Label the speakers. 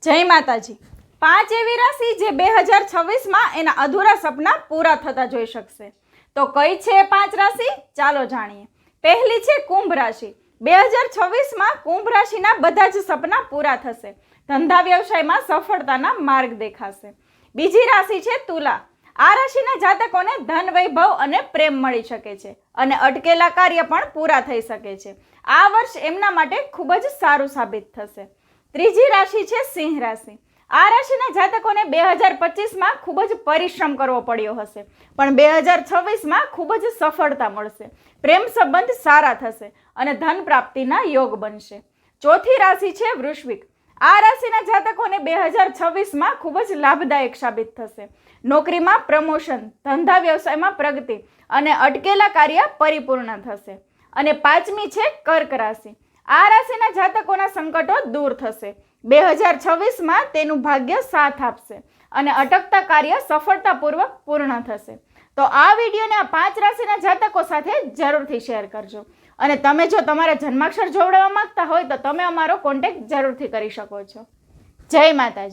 Speaker 1: જય માતાજી। 5 એવી રાશિ જે 2026માં એના અધૂરા સપના પૂરા થતા જોઈ શકશે। તો કઈ છે 5 રાશિ? ચાલો જાણીએ। પહેલી છે કુંભ રાશિ। 2026માં કુંભ રાશિના બધા જ સપના પૂરા થશે। ધંધા વ્યવસાયમાં સફળતાના માર્ગ દેખાશે। બીજી રાશિ છે તુલા। આ રાશિના જાતકોને ધન વૈભવ અને પ્રેમ મળી શકે છે અને અટકેલા કાર્ય પણ પૂરા થઈ શકે છે। આ વર્ષ એમના માટે ખૂબ જ સારું સાબિત થશે। ત્રીજી રાશિ છે સિંહ રાશિ। આ રાશિના જાતકોને 2025માં ખૂબ જ પરિશ્રમ કરવો પડ્યો હશે, પણ 2026માં ખૂબ જ સફળતા મળશે। પ્રેમ સંબંધ સારા થશે અને ધન પ્રાપ્તિના યોગ બનશે। ચોથી રાશિ છે વૃશ્ચિક। આ રાશિના જાતકોને 2026માં ખૂબ જ લાભદાયક સાબિત થશે। નોકરીમાં પ્રમોશન, ધંધા વ્યવસાયમાં પ્રગતિ અને અટકેલા કાર્ય પરિપૂર્ણ થશે। અને પાંચમી છે કર્ક રાશિ। આ રાશિના જાતકોના સંકટો દૂર થશે। 2026માં તેનું ભાગ્ય સાથ આપશે અને અટકતા કાર્ય સફળતાપૂર્વક પૂર્ણ થશે। તો આ વિડીયોને આ 5 રાશિના જાતકો સાથે જરૂરથી શેર કરજો અને તમે જો તમારા જન્માક્ષર જોડાવા માંગતા હોય તો તમે અમારો કોન્ટેક્ટ જરૂરથી કરી શકો છો। જય માતાજી।